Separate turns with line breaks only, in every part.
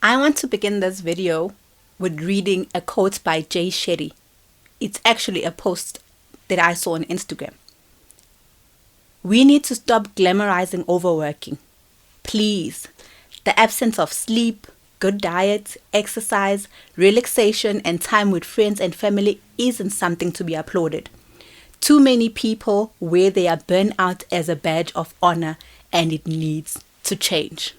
I want to begin this video with reading a quote by Jay Shetty. It's actually a post that I saw on Instagram. We need to stop glamorizing overworking. Please. The absence of sleep, good diet, exercise, relaxation, and time with friends and family isn't something to be applauded. Too many people wear their burnout as a badge of honor, and it needs to change.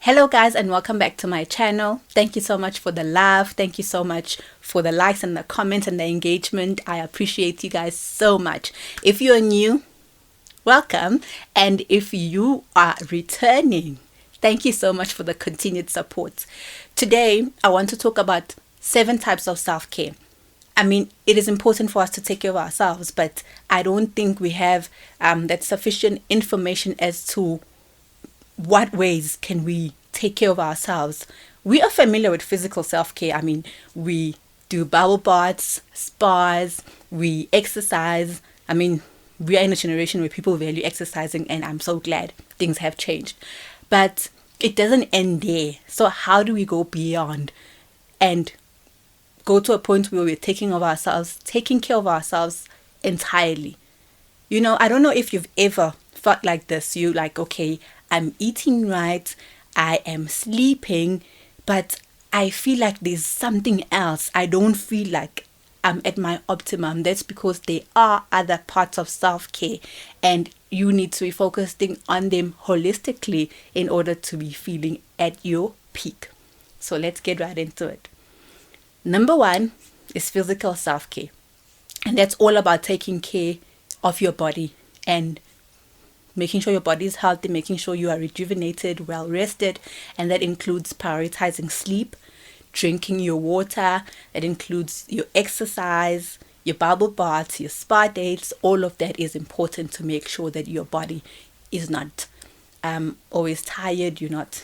Hello guys, and welcome back to my channel. Thank you so much for the love. Thank you so much for the likes and the comments and the engagement. I appreciate you guys so much. If you're new, welcome. And if you are returning, thank you so much for the continued support. Today, I want to talk about 7 types of self-care. I mean, it is important for us to take care of ourselves, but I don't think we have that sufficient information as to what ways can we take care of ourselves. We are familiar with physical self-care. I mean, we do bubble baths, spas, we exercise. I mean, we are in a generation where people value exercising, and I'm so glad things have changed. But it doesn't end there. So how do we go beyond and go to a point where we're taking care of ourselves entirely? You know, I don't know if you've ever felt like this. You like, okay, I'm eating right, I am sleeping, but I feel like there's something else. I don't feel like I'm at my optimum. That's because there are other parts of self-care, and you need to be focusing on them holistically in order to be feeling at your peak. So let's get right into it. Number 1 is physical self-care, and that's all about taking care of your body and making sure your body is healthy, making sure you are rejuvenated, well rested, and that includes prioritizing sleep, drinking your water, that includes your exercise, your bubble baths, your spa dates. All of that is important to make sure that your body is not always tired, you're not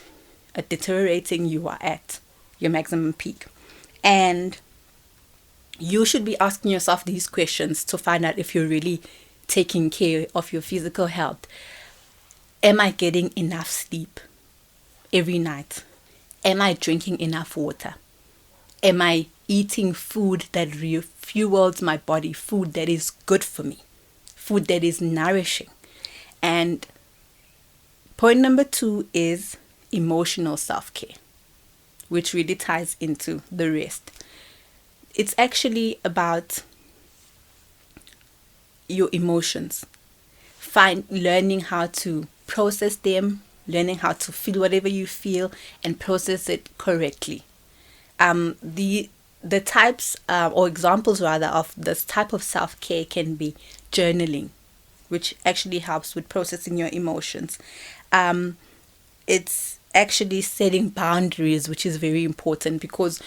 deteriorating, you are at your maximum peak. And you should be asking yourself these questions to find out if you're really taking care of your physical health. Am I getting enough sleep every night? Am I drinking enough water? Am I eating food that refuels my body, food that is good for me, food that is nourishing? And point number 2 is emotional self-care, which really ties into the rest. It's actually about your emotions. Learning how to process them, learning how to feel whatever you feel and process it correctly. The types or examples rather of this type of self-care can be journaling, which actually helps with processing your emotions. It's actually setting boundaries, which is very important because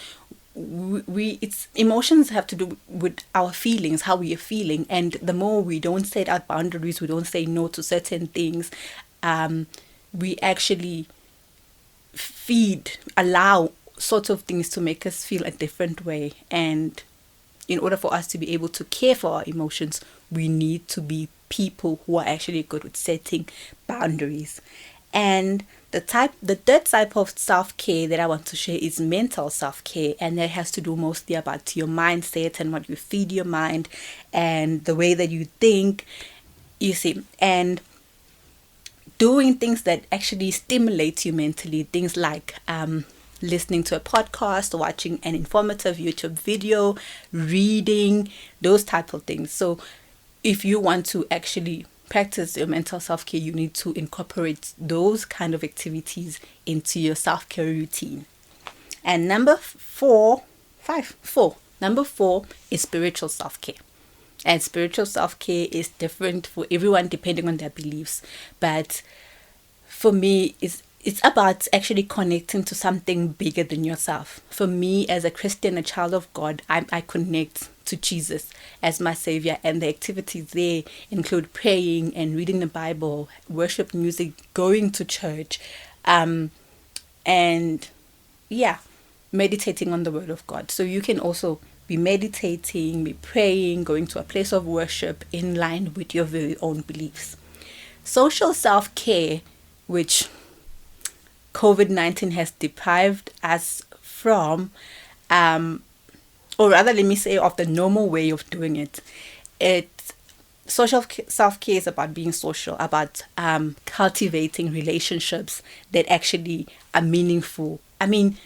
it's emotions have to do with our feelings, how we are feeling, and the more we don't set out boundaries, we don't say no to certain things, we actually allow sorts of things to make us feel a different way. And in order for us to be able to care for our emotions, we need to be people who are actually good with setting boundaries. And the third type of self-care that I want to share is mental self-care, and that has to do mostly about your mindset and what you feed your mind and the way that you think, you see, and doing things that actually stimulate you mentally, things like listening to a podcast, watching an informative YouTube video, reading, those type of things. So if you want to actually practice your mental self-care, you need to incorporate those kind of activities into your self-care routine. And number 4 is spiritual self-care. And spiritual self-care is different for everyone depending on their beliefs. But for me, it's about actually connecting to something bigger than yourself. For me, as a Christian, a child of God, I connect to Jesus as my savior, and the activities there include praying and reading the Bible, worship music, going to church, and meditating on the word of God. So you can also be meditating, be praying, going to a place of worship in line with your very own beliefs. Social self-care, which COVID-19 has deprived us from, or rather let me say of the normal way of doing it. Social self-care is about being social, about cultivating relationships that actually are meaningful. I mean,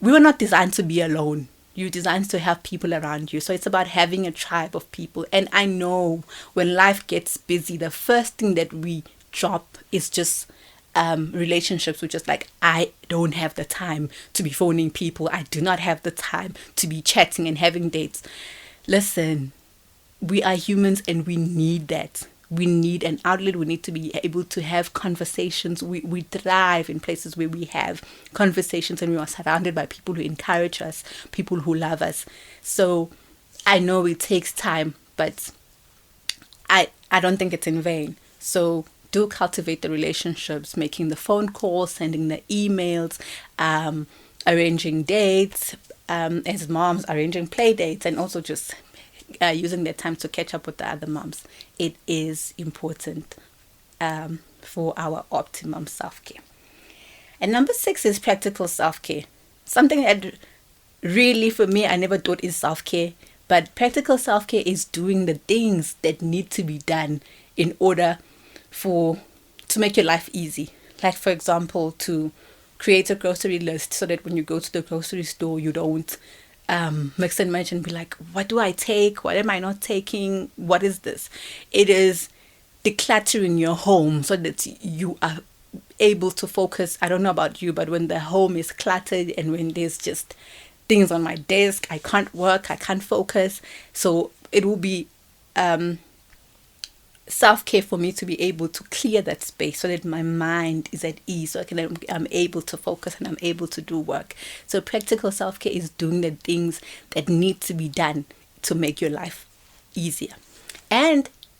we were not designed to be alone. You're designed to have people around you. So it's about having a tribe of people. And I know when life gets busy, the first thing that we drop is just relationships. We're just like, I don't have the time to be phoning people. I do not have the time to be chatting and having dates. Listen, we are humans and we need that. We need an outlet. We need to be able to have conversations. We thrive in places where we have conversations and we are surrounded by people who encourage us, people who love us. So I know it takes time, but I don't think it's in vain. So do cultivate the relationships, making the phone calls, sending the emails, arranging dates, as moms, arranging play dates, and also just using their time to catch up with the other moms. It is important for our optimum self-care. And number 6 is practical self-care. Something that really, for me, I never thought is self-care. But practical self-care is doing the things that need to be done in order to make your life easy. Like, for example, to create a grocery list so that when you go to the grocery store, you don't mix and match and be like, what do I take? What am I not taking? What is this? It is decluttering your home so that you are able to focus. I don't know about you, but when the home is cluttered and when there's just things on my desk, I can't work, I can't focus. So it will be self-care for me to be able to clear that space so that my mind is at ease, so I'm able to focus and I'm able to do work. So practical self-care is doing the things that need to be done to make your life easier. And